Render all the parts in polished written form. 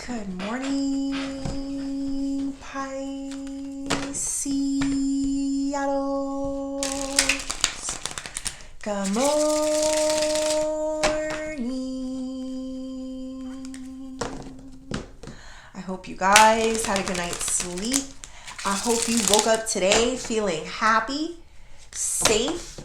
Good morning, Pisces. Good morning. I hope you guys had a good night's sleep. I hope you woke up today feeling happy, safe,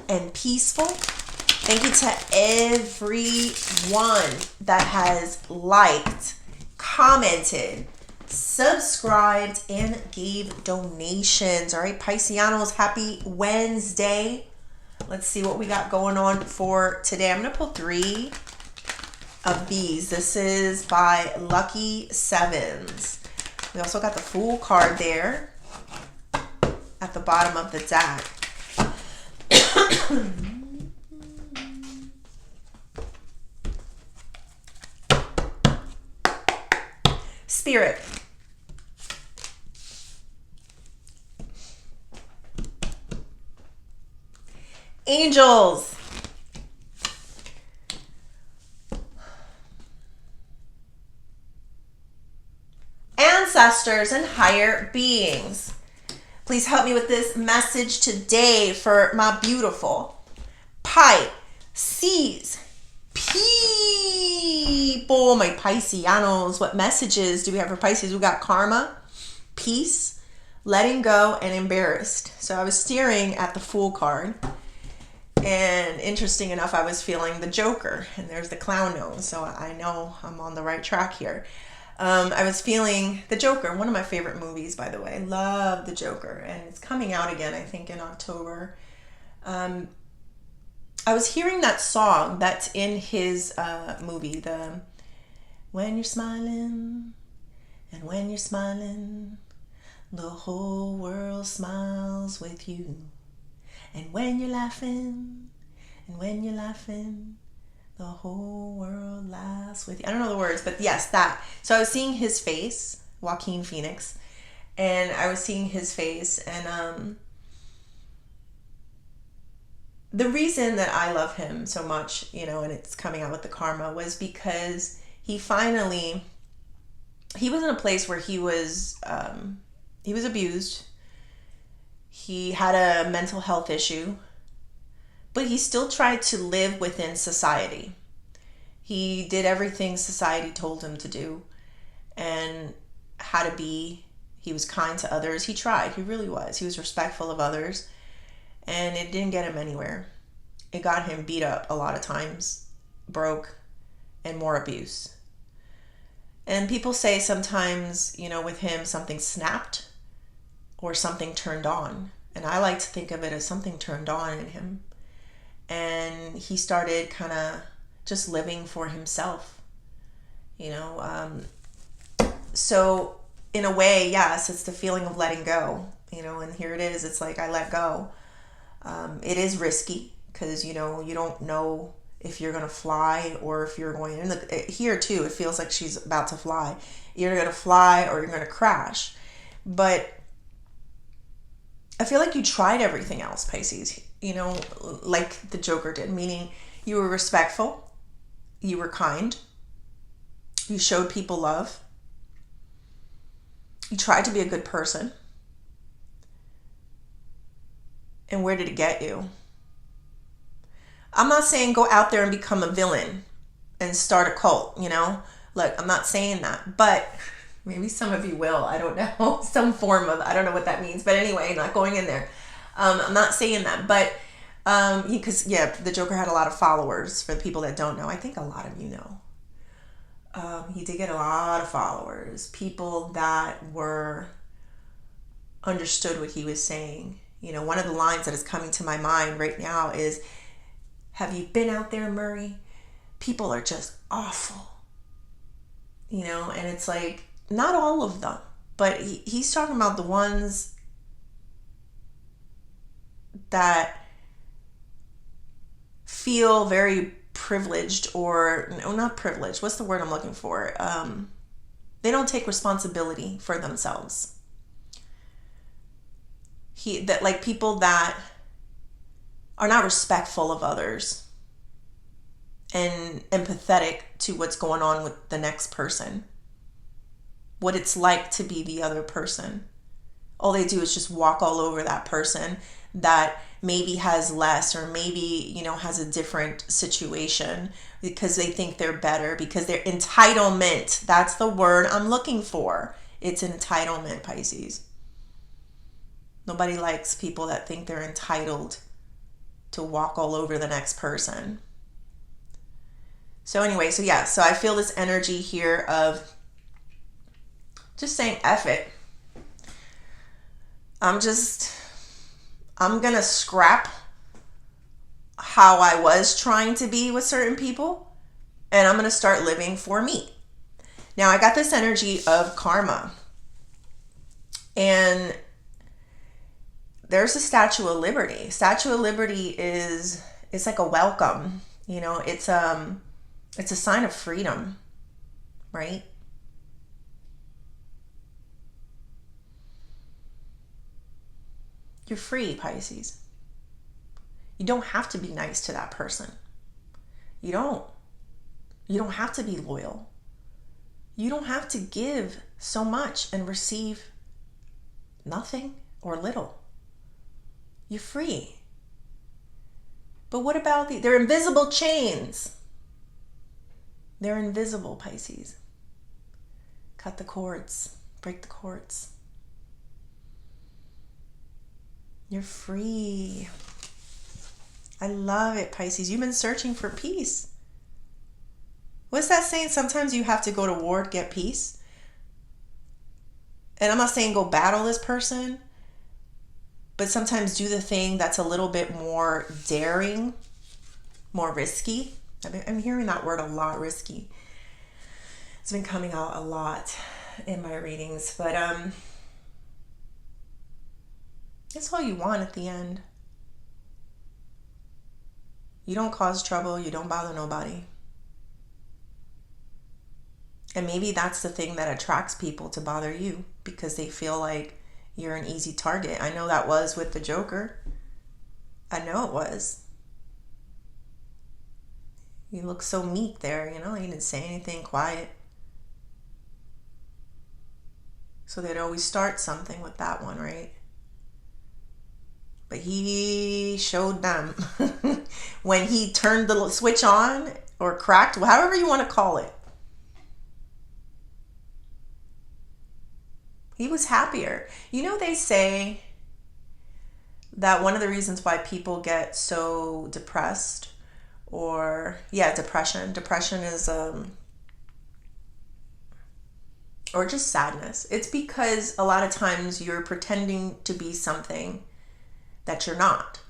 and peaceful. Thank you to everyone that has liked, commented, subscribed, and gave donations. All right, Pisceanos, happy Wednesday. Let's see what we got going on for today. I'm going to pull 3 of these. This is by Lucky Sevens. We also got the Fool card there at the bottom of the deck. Spirit. Angels. Ancestors and higher beings. Please help me with this message today for my beautiful Pisces people, my Pisceanos. What messages do we have for Pisces? We got karma, peace, letting go, and embarrassed. So I was staring at the Fool card, and interesting enough, I was feeling the Joker, and there's the clown nose, so I know I'm on the right track here. I was feeling the Joker, one of my favorite movies, by the way. I love the Joker, and it's coming out again, I think, in October. I was hearing that song that's in his movie, the When You're Smiling, and when you're smiling, the whole world smiles with you. And when you're laughing, the whole world laughs with you. I don't know the words, but yes, that. So I was seeing his face, Joaquin Phoenix, and I was seeing his face, and the reason that I love him so much, and it's coming out with the karma, was because he was in a place where he was abused. He had a mental health issue, but he still tried to live within society. He did everything society told him to do and how to be. He was kind to others. He tried. He really was. He was respectful of others. And it didn't get him anywhere. It got him beat up a lot of times, broke, and more abuse. And people say sometimes, with him, something snapped or something turned on. And I like to think of it as something turned on in him. And he started kind of just living for himself, So in a way, yes, it's the feeling of letting go, and here it is. It's like I let go. It is risky because, you don't know if you're going to fly or if you're going here too. It feels like she's about to fly. You're going to fly or you're going to crash. But I feel like you tried everything else, Pisces, like the Joker did, meaning you were respectful, you were kind, you showed people love, you tried to be a good person. And where did it get you? I'm not saying go out there and become a villain and start a cult, Look, I'm not saying that, but maybe some of you will. I don't know. Some form of, I don't know what that means. But anyway, not going in there. I'm not saying that. But because, the Joker had a lot of followers. For the people that don't know, I think a lot of you know. He did get a lot of followers. People that understood what he was saying. One of the lines that is coming to my mind right now is, have you been out there, Murray? People are just awful. And it's like, not all of them, but he's talking about the ones that feel very privileged or, no, not privileged. What's the word I'm looking for? They don't take responsibility for themselves. People that are not respectful of others and empathetic to what's going on with the next person. what it's like to be the other person. All they do is just walk all over that person that maybe has less, or maybe, has a different situation, because they think they're better, because they're entitlement. That's the word I'm looking for. It's entitlement, Pisces. Nobody likes people that think they're entitled to walk all over the next person. So anyway, so I feel this energy here of just saying, F it. I'm going to scrap how I was trying to be with certain people, and I'm going to start living for me. Now, I got this energy of karma, and there's a Statue of Liberty. Statue of Liberty it's like a welcome. It's a sign of freedom, right? You're free, Pisces. You don't have to be nice to that person. You don't have to be loyal. You don't have to give so much and receive nothing or little. You're free. But what about they're invisible chains? They're invisible, Pisces. Cut the cords. Break the cords. You're free. I love it, Pisces. You've been searching for peace. What's that saying? Sometimes you have to go to war to get peace. And I'm not saying go battle this person, but sometimes do the thing that's a little bit more daring, more risky. I'm hearing that word a lot, risky. It's been coming out a lot in my readings, but that's all you want at the end. You don't cause trouble. You don't bother nobody. And maybe that's the thing that attracts people to bother you, because they feel like you're an easy target. I know that was with the Joker. I know it was. You look so meek there, you didn't say anything, quiet. So they'd always start something with that one, right? But he showed them when he turned the switch on, or cracked, however you want to call it. He was happier. They say that one of the reasons why people get so depressed, depression is or just sadness. It's because a lot of times you're pretending to be something that you're not.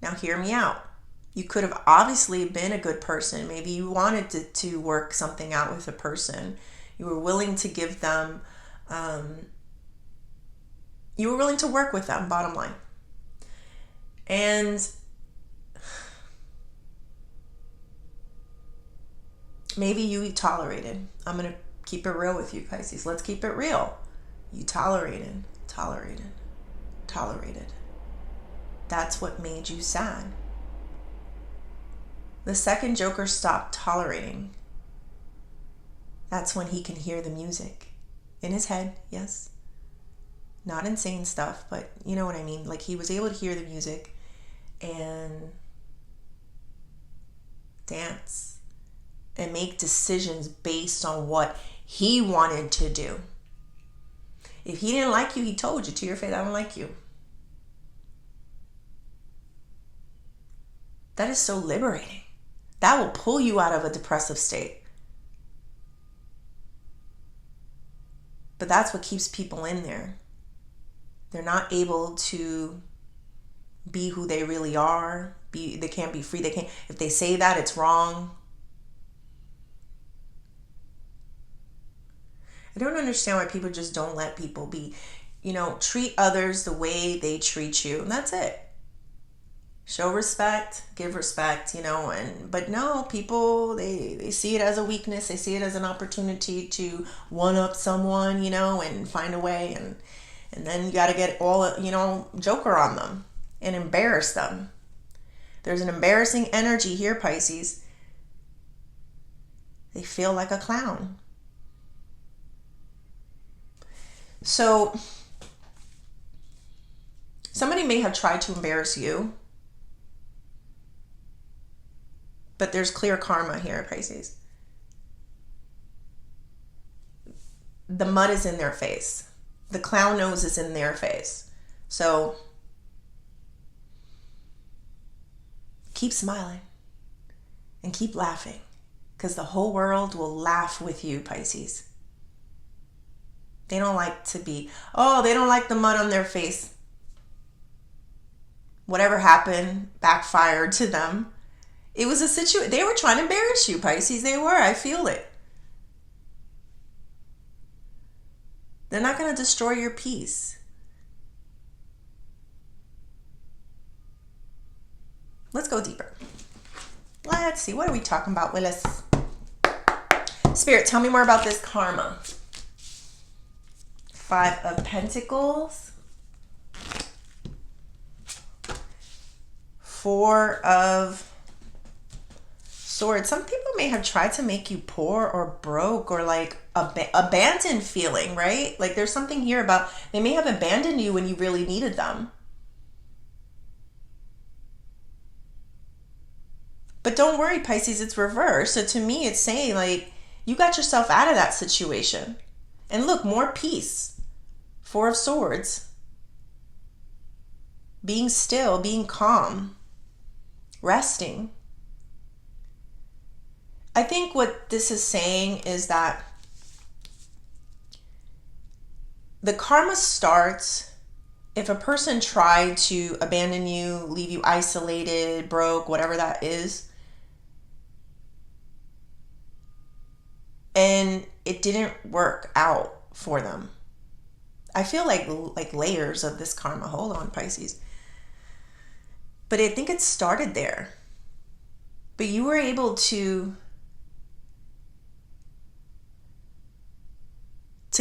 Now hear me out. You could have obviously been a good person. Maybe you wanted to work something out with a person. You were willing to give them, you were willing to work with them, bottom line. And maybe you tolerated. I'm going to keep it real with you, Pisces. Let's keep it real. You tolerated. That's what made you sad. The second Joker stopped tolerating, that's when he can hear the music. In his head, yes. Not insane stuff, but you know what I mean. Like, he was able to hear the music and dance and make decisions based on what he wanted to do. If he didn't like you, he told you to your face, I don't like you. That is so liberating. That will pull you out of a depressive state. But that's what keeps people in there. They're not able to be who they really are. They can't be free. If they say that, it's wrong. I don't understand why people just don't let people be. Treat others the way they treat you, and that's it. Show respect, give respect, but no, people, they see it as a weakness. They see it as an opportunity to one up someone, and find a way. And then you got to get all, Joker on them and embarrass them. There's an embarrassing energy here, Pisces. They feel like a clown. So somebody may have tried to embarrass you, but there's clear karma here, Pisces. The mud is in their face. The clown nose is in their face. So keep smiling and keep laughing, because the whole world will laugh with you, Pisces. They don't like to be, they don't like the mud on their face. Whatever happened backfired to them. It was a situation, they were trying to embarrass you, Pisces. They were, I feel it. They're not going to destroy your peace. Let's go deeper. Let's see, what are we talking about, Willis? Spirit, tell me more about this karma. 5 of Pentacles. 4 of Swords. Some people may have tried to make you poor or broke or like abandoned feeling, right? Like there's something here about they may have abandoned you when you really needed them. But don't worry, Pisces, it's reversed. So to me, it's saying like you got yourself out of that situation. And look, more peace. 4 of Swords. Being still, being calm, resting. I think what this is saying is that the karma starts if a person tried to abandon you, leave you isolated, broke, whatever that is, and it didn't work out for them. I feel like layers of this karma. Hold on, Pisces. But I think it started there. But you were able to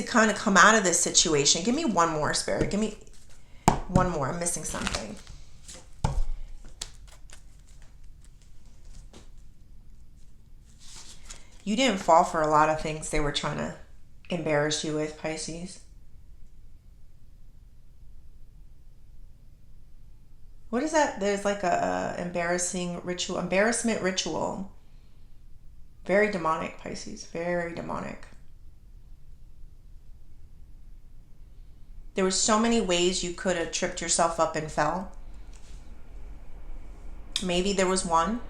kind of come out of this situation. Give me one more, Spirit. Give me one more. I'm missing something. You didn't fall for a lot of things they were trying to embarrass you with, Pisces. What is that? There's like a embarrassment ritual. Very demonic, Pisces. Very demonic. There were so many ways you could have tripped yourself up and fell. Maybe there was one.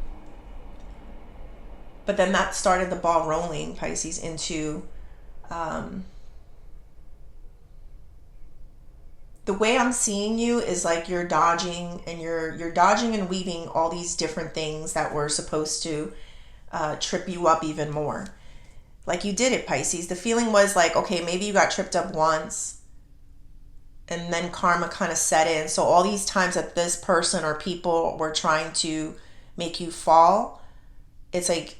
But then that started the ball rolling, Pisces, into the way I'm seeing you is like you're dodging and you're dodging and weaving all these different things that were supposed to trip you up even more. Like you did it, Pisces. The feeling was like, okay, maybe you got tripped up once and then karma kind of set in. So all these times that this person or people were trying to make you fall, it's like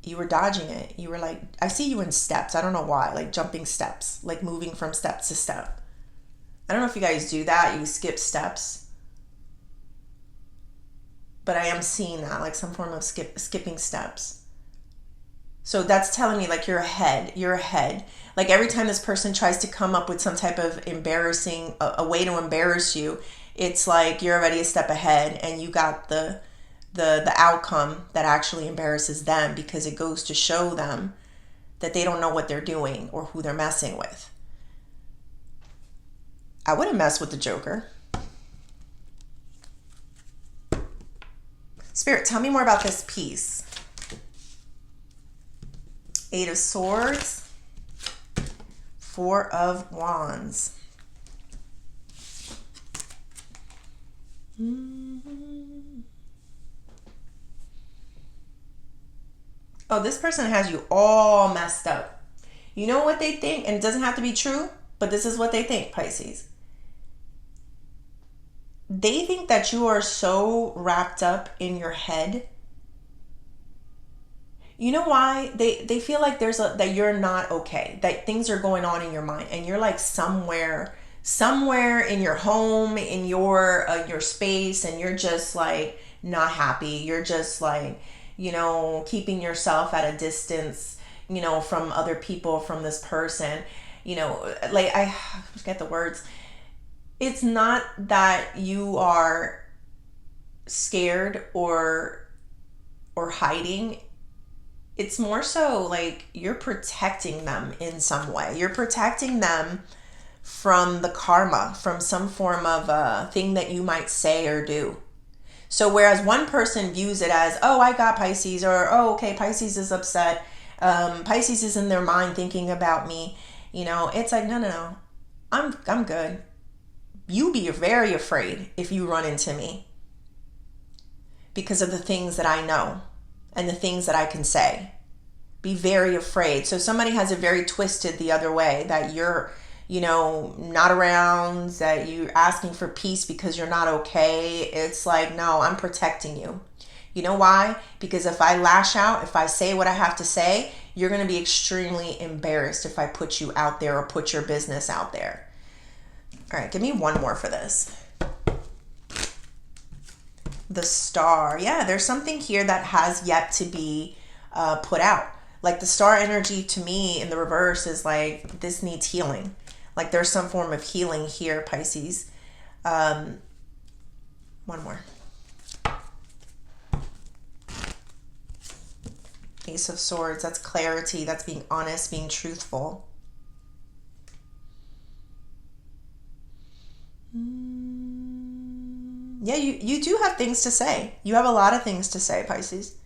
you were dodging it. You were like, I see you in steps. I don't know why, like jumping steps, like moving from step to step. I don't know if you guys do that. You skip steps. But I am seeing that, like some form of skipping steps. So that's telling me like you're ahead. You're ahead. Like every time this person tries to come up with some type of embarrassing, a way to embarrass you, it's like you're already a step ahead and you got the outcome that actually embarrasses them, because it goes to show them that they don't know what they're doing or who they're messing with. I wouldn't mess with the Joker. Spirit, tell me more about this piece. 8 of Swords, 4 of Wands. Oh, this person has you all messed up. You know what they think, and it doesn't have to be true, but this is what they think, Pisces. They think that you are so wrapped up in your head. You know why? They feel like that you're not okay, that things are going on in your mind, and you're like somewhere in your home, in your space, and you're just like not happy. You're just like, keeping yourself at a distance, from other people, from this person. like I forget the words. It's not that you are scared or hiding. It's more so like you're protecting them in some way. You're protecting them from the karma, from some form of a thing that you might say or do. So whereas one person views it as, oh, I got Pisces, or oh, okay, Pisces is upset. Pisces is in their mind thinking about me. It's like, no. I'm good. You be very afraid if you run into me because of the things that I know and the things that I can say. Be very afraid. So somebody has it very twisted the other way, that you're, not around, that you're asking for peace because you're not okay. It's like, no, I'm protecting you. You know why? Because if I lash out, if I say what I have to say, you're going to be extremely embarrassed if I put you out there or put your business out there. All right, give me one more for this. The Star. Yeah, there's something here that has yet to be put out. Like the star energy to me in the reverse is like, this needs healing. Like there's some form of healing here, Pisces. One more. Ace of Swords. That's clarity. That's being honest, being truthful. Yeah, you do have things to say. You have a lot of things to say, Pisces.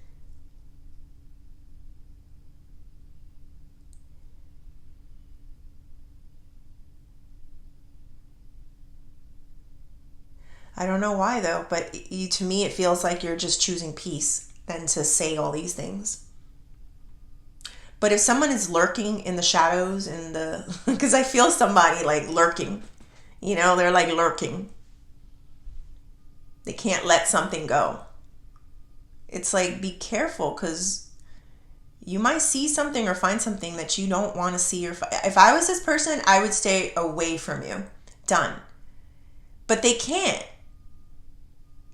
I don't know why though, but to me it feels like you're just choosing peace than to say all these things. But if someone is lurking in the shadows because I feel somebody like lurking, they're like lurking. They can't let something go. It's like, be careful, because you might see something or find something that you don't want to see. If I was this person, I would stay away from you. Done. But they can't.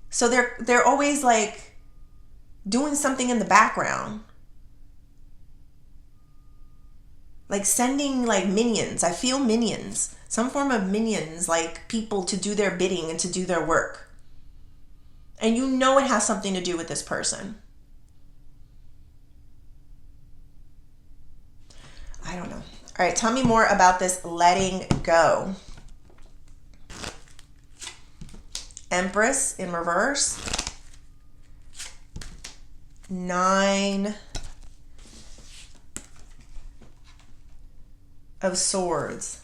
So they're always like doing something in the background. Like sending like minions. I feel minions. Some form of minions, like people to do their bidding and to do their work. And it has something to do with this person. I don't know. All right, tell me more about this letting go. Empress in reverse. 9 of Swords.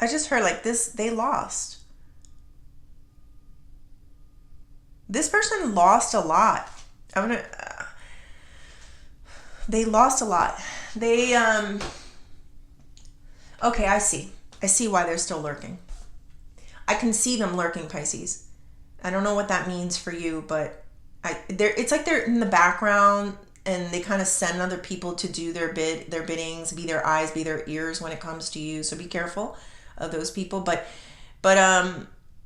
I just heard like this, they lost. This person lost a lot. They lost a lot. They, okay, I see. I see why they're still lurking. I can see them lurking, Pisces. I don't know what that means for you, but it's like they're in the background and they kind of send other people to do their biddings, be their eyes, be their ears when it comes to you. So be careful of those people. But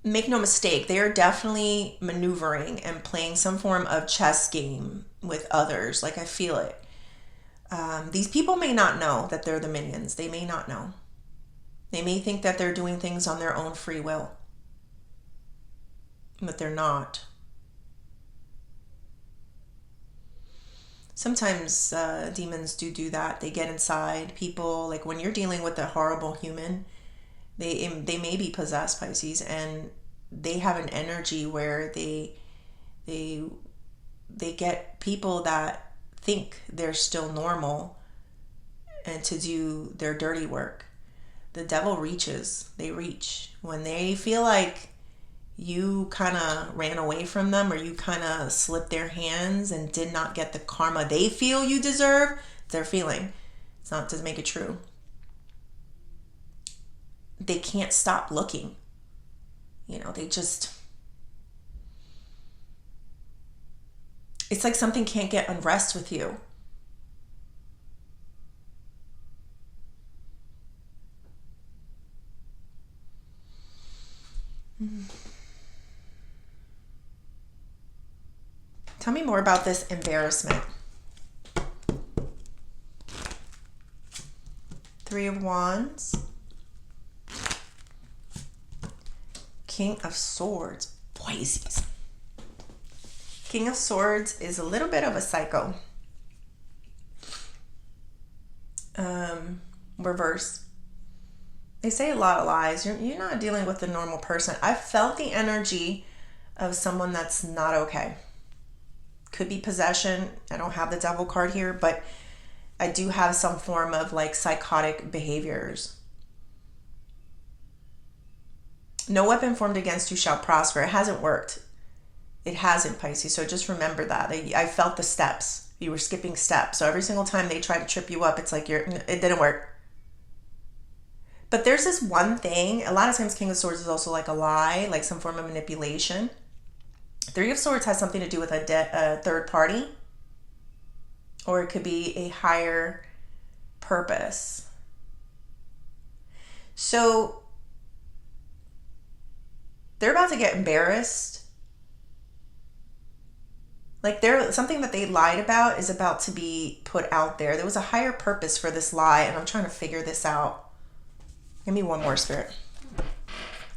make no mistake, they are definitely maneuvering and playing some form of chess game with others. Like I feel it. These people may not know that they're the minions. They may not know. They may think that they're doing things on their own free will. But they're not. Sometimes demons do that. They get inside people. Like when you're dealing with a horrible human, they may be possessed, Pisces, and they have an energy where they get people that think they're still normal and to do their dirty work. The devil reaches. They reach. When they feel like you kind of ran away from them or you kind of slipped their hands and did not get the karma they feel you deserve, they're feeling. It's not to make it true. They can't stop looking. They just... It's like something can't get unrest with you. Tell me more about this embarrassment. Three of Wands. King of Swords. Pisces. King of Swords is a little bit of a psycho. Reverse. They say a lot of lies. You're not dealing with a normal person. I felt the energy of someone that's not okay. Could be possession. I don't have the devil card here, but I do have some form of like psychotic behaviors. No weapon formed against you shall prosper. It hasn't worked. It hasn't, Pisces. So just remember that. I felt the steps. You were skipping steps. So every single time they try to trip you up, it's like it didn't work. But there's this one thing. A lot of times King of Swords is also like a lie, like some form of manipulation. Three of Swords has something to do with a third party. Or it could be a higher purpose. So they're about to get embarrassed. Like something that they lied about is about to be put out there. There was a higher purpose for this lie, and I'm trying to figure this out. Give me one more, Spirit.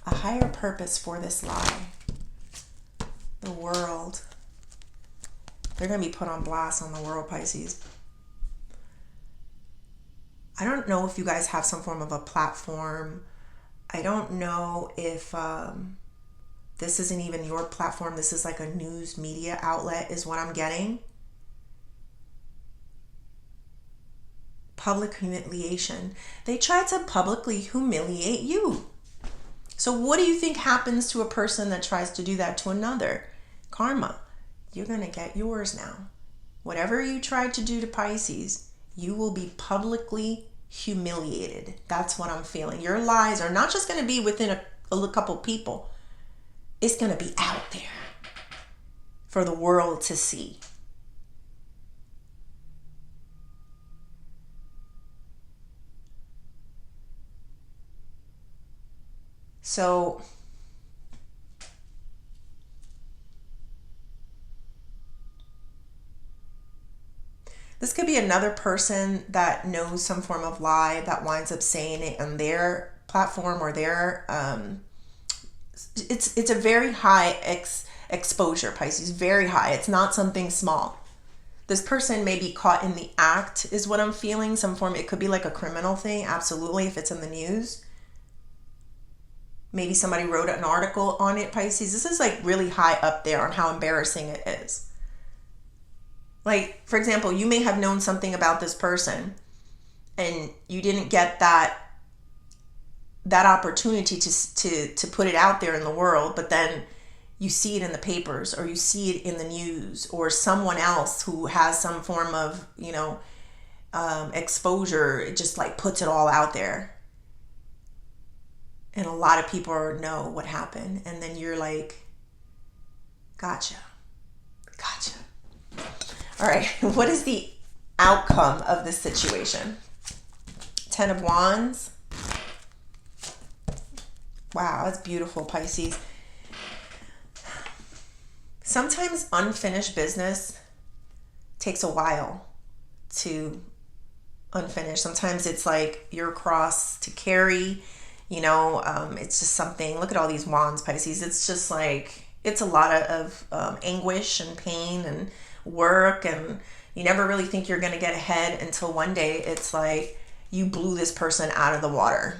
A higher purpose for this lie. The world. They're going to be put on blast on the world, Pisces. I don't know if you guys have some form of a platform. I don't know if this isn't even your platform. This is like a news media outlet is what I'm getting. Public humiliation. They tried to publicly humiliate you. So what do you think happens to a person that tries to do that to another? Karma. You're going to get yours now. Whatever you tried to do to Pisces, you will be publicly humiliated. That's what I'm feeling. Your lies are not just going to be within a couple people. It's going to be out there for the world to see. So this could be another person that knows some form of lie that winds up saying it on their platform or their it's a very high exposure, Pisces, very high. It's not something small. This person may be caught in the act is what I'm feeling. Some form, it could be like a criminal thing, absolutely, if it's in the news. Maybe somebody wrote an article on it, Pisces. This is like really high up there on how embarrassing it is. Like, for example, you may have known something about this person and you didn't get that opportunity to put it out there in the world, but then you see it in the papers or you see it in the news, or someone else who has some form of, exposure, it just like puts it all out there. And a lot of people know what happened. And then you're like, gotcha. All right, what is the outcome of this situation? 10 of Wands. Wow, that's beautiful, Pisces. Sometimes unfinished business takes a while to unfinish. Sometimes it's like your cross to carry, it's just something. Look at all these wands, Pisces. It's just like, it's a lot of anguish and pain and work, and you never really think you're going to get ahead until one day it's like you blew this person out of the water.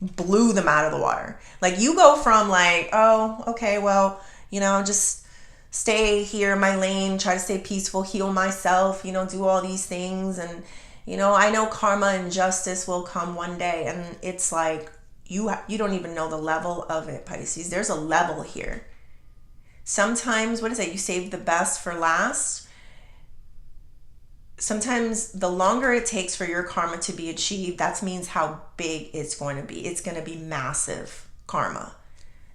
Blew them out of the water. Like you go from like, oh, okay, well, just stay here in my lane, try to stay peaceful, heal myself, do all these things. And, I know karma and justice will come one day. And it's like, you don't even know the level of it, Pisces. There's a level here. Sometimes, what is it? You save the best for last. Sometimes the longer it takes for your karma to be achieved, that means how big it's going to be. It's going to be massive karma.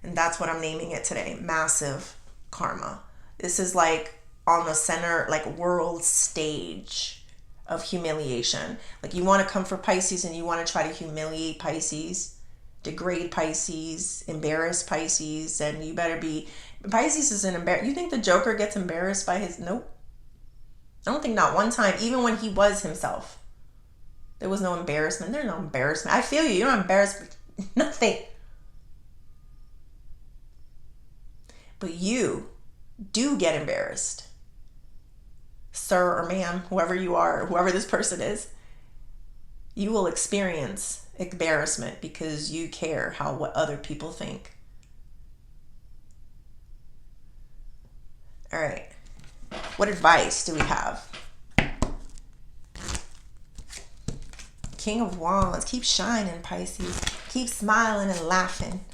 And that's what I'm naming it today. Massive karma. This is like on the center, like world stage of humiliation. Like you want to come for Pisces and you want to try to humiliate Pisces. degrade Pisces, embarrass Pisces, and you better be. Pisces is an embarrass. You think the Joker gets embarrassed by his? Nope. I don't think not one time, even when he was himself. There was no embarrassment. There's no embarrassment. I feel you. You're not embarrassed. Nothing. But you do get embarrassed. Sir or ma'am, whoever you are, whoever this person is, you will experience embarrassment because you care what other people think. All right. What advice do we have? King of Wands. Keep shining, Pisces. Keep smiling and laughing.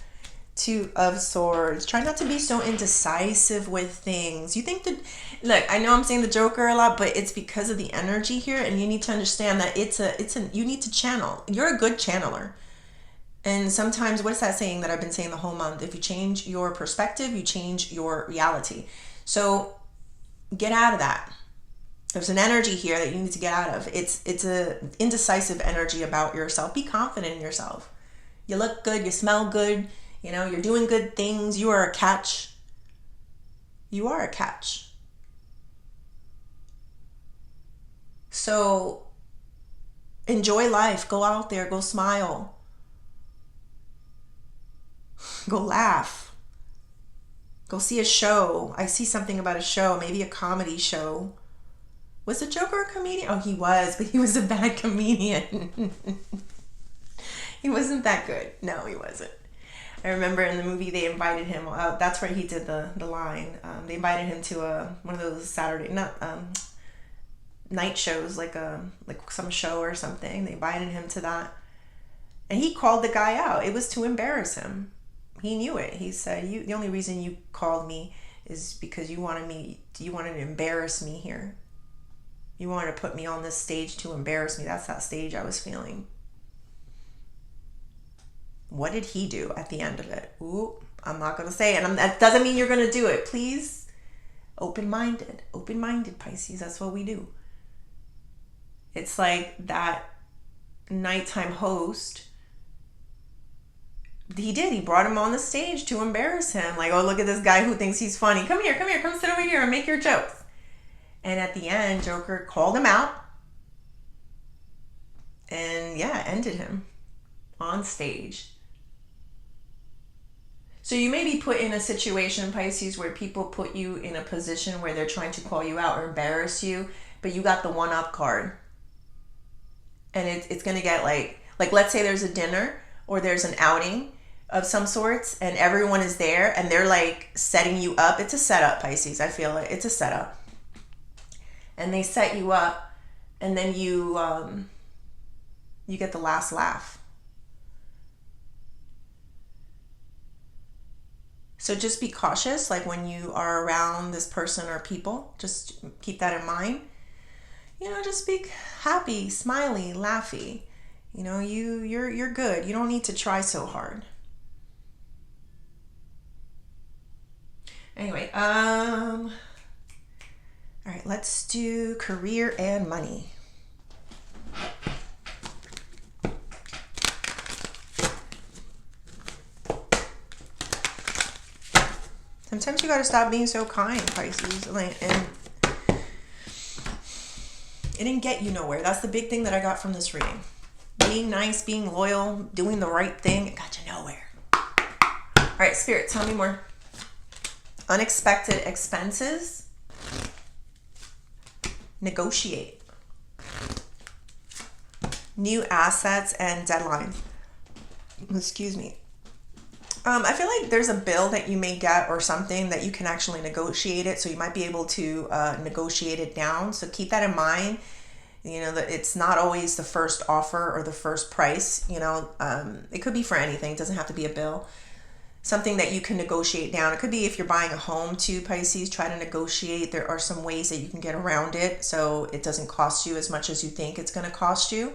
Two of Swords. Try not to be so indecisive with things. You think that, look, I know I'm saying the Joker a lot, but it's because of the energy here, and you need to understand that you need to channel. You're a good channeler. And sometimes, what is that saying that I've been saying the whole month? If you change your perspective, you change your reality. So get out of that. There's an energy here that you need to get out of. It's a indecisive energy about yourself. Be confident in yourself. You look good, you smell good, you're doing good things. You are a catch. You are a catch. So enjoy life. Go out there, go smile. Go laugh. Go see a show. I see something about a show, maybe a comedy show. Was the Joker a comedian? Oh, he was, but he was a bad comedian. He wasn't that good. No, he wasn't. I remember in the movie they invited him. That's where he did the line. They invited him to one of those Saturday night shows, like some show or something. They invited him to that, and he called the guy out. It was to embarrass him. He knew it. He said, "The only reason you called me is because you wanted to embarrass me here. You wanted to put me on this stage to embarrass me." That's that stage I was feeling. What did he do at the end of it? Ooh, I'm not going to say it. That doesn't mean you're going to do it. Please, open-minded, Pisces. That's what we do. It's like that nighttime host. He brought him on the stage to embarrass him. Like, oh, look at this guy who thinks he's funny. Come here, come sit over here and make your jokes. And at the end, Joker called him out and ended him on stage. So you may be put in a situation, Pisces, where people put you in a position where they're trying to call you out or embarrass you, but you got the one-up card. And it's going to get like let's say there's a dinner or there's an outing of some sorts and everyone is there and they're like setting you up. It's a setup, Pisces. I feel like it's a setup. And they set you up and then you get the last laugh. So just be cautious, like when you are around this person or people, just keep that in mind. Just be happy, smiley, laughy. You're good. You don't need to try so hard. Anyway, all right, let's do career and money. Sometimes you got to stop being so kind, Pisces. And it didn't get you nowhere. That's the big thing that I got from this reading. Being nice, being loyal, doing the right thing, it got you nowhere. All right, Spirit, tell me more. Unexpected expenses. Negotiate. New assets and deadlines. Excuse me. I feel like there's a bill that you may get or something that you can actually negotiate it. So you might be able to negotiate it down. So keep that in mind. That it's not always the first offer or the first price. It could be for anything. It doesn't have to be a bill. Something that you can negotiate down. It could be if you're buying a home too, Pisces, try to negotiate. There are some ways that you can get around it so it doesn't cost you as much as you think it's going to cost you.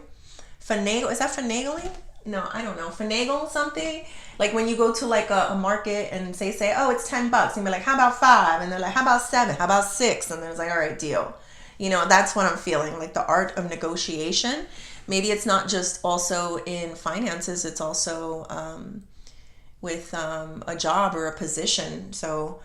Finagle, is that finagling? No, I don't know. Finagle something? Like when you go to like a market and say, oh, it's $10. And be like, how about 5? And they're like, how about 7? How about 6? And then it's like, all right, deal. That's what I'm feeling, like the art of negotiation. Maybe it's not just also in finances, it's also with a job or a position. So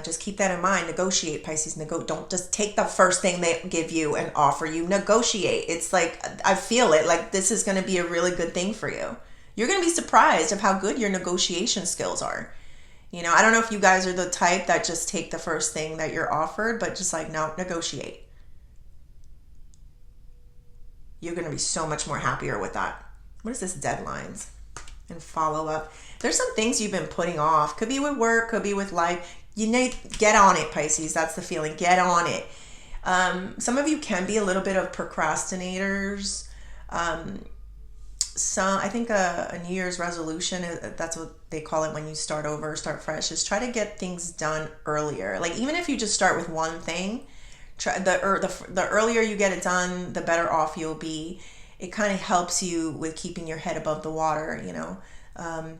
just keep that in mind. Negotiate, Pisces. Don't just take the first thing they give you and offer you. Negotiate. It's like, I feel it. Like, this is going to be a really good thing for you. You're going to be surprised of how good your negotiation skills are. You know, I don't know if you guys are the type that just take the first thing that you're offered, but just like, no, negotiate. You're going to be so much more happier with that. What is this? Deadlines and follow up. There's some things you've been putting off. Could be with work, could be with life. You need, get on it, Pisces. That's the feeling. Get on it. Some of you can be a little bit of procrastinators. I think a New Year's resolution, that's what they call it when you start over, start fresh, is try to get things done earlier. Like, even if you just start with one thing, the earlier you get it done, the better off you'll be. It kind of helps you with keeping your head above the water, you know,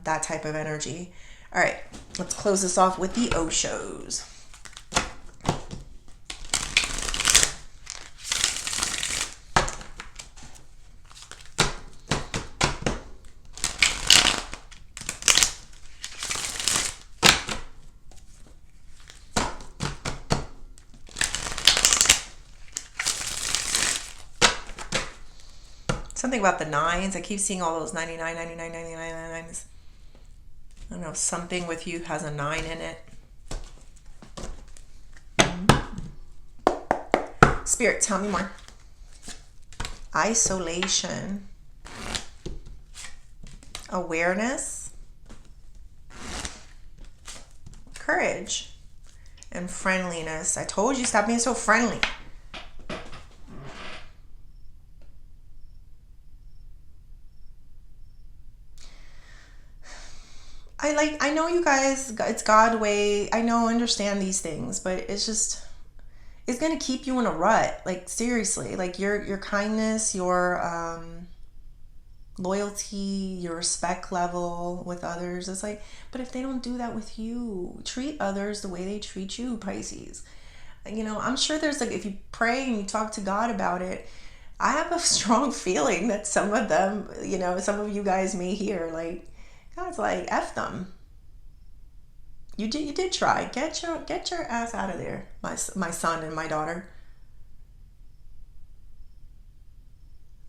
that type of energy. All right, let's close this off with the Oshos. Something about the nines. I keep seeing all those 99, 99, 99, 99s. I don't know, something with you has a 9 in it. Spirit, tell me more. Isolation. Awareness. Courage. And friendliness. I told you, stop being so friendly. I know you guys, it's God way. I know, understand these things, but it's just, it's going to keep you in a rut. Like, seriously, like your kindness, your loyalty, your respect level with others. It's like, but if they don't do that with you, treat others the way they treat you, Pisces. You know, I'm sure there's like, if you pray and you talk to God about it, I have a strong feeling that some of them, you know, some of you guys may hear like, God's like, F them. You did try. Get your ass out of there, my son and my daughter.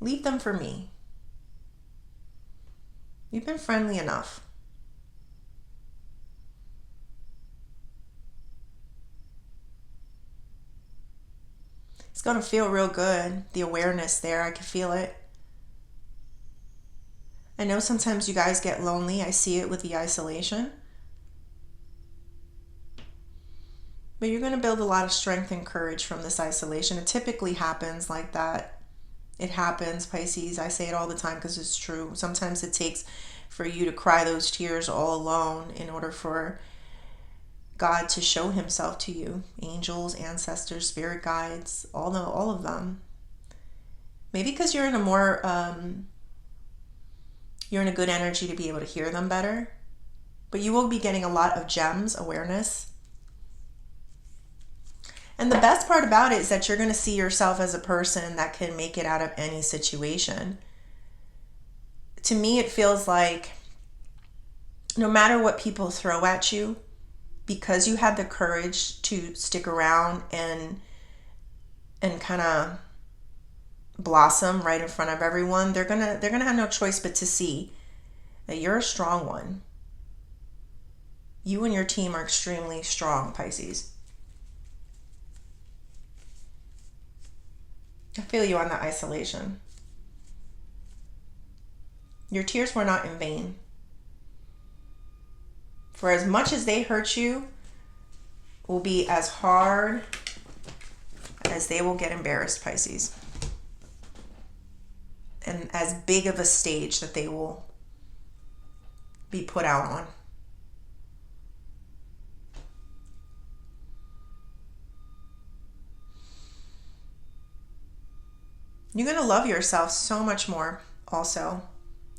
Leave them for me. You've been friendly enough. It's going to feel real good. The awareness there, I can feel it. I know sometimes you guys get lonely. I see it with the isolation. But you're going to build a lot of strength and courage from this isolation. It typically happens like that. It happens, Pisces. I say it all the time because it's true. Sometimes it takes for you to cry those tears all alone in order for God to show himself to you. Angels, ancestors, spirit guides, all of them. Maybe because you're in a more, you're in a good energy to be able to hear them better. But you will be getting a lot of gems, awareness. And the best part about it is that you're going to see yourself as a person that can make it out of any situation. To me, it feels like no matter what people throw at you, because you have the courage to stick around and kind of blossom right in front of everyone, they're gonna have no choice but to see that you're a strong one. You and your team are extremely strong, Pisces. I feel you on the isolation. Your tears were not in vain. For as much as they hurt you, will be as hard as they will get embarrassed, Pisces. And as big of a stage that they will be put out on. You're going to love yourself so much more also.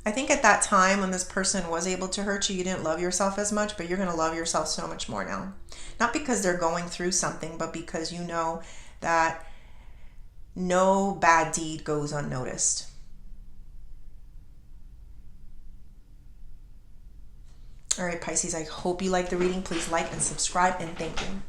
I think at that time when this person was able to hurt you, you didn't love yourself as much, but you're going to love yourself so much more now. Not because they're going through something, but because you know that no bad deed goes unnoticed. All right, Pisces, I hope you like the reading. Please like and subscribe, and thank you.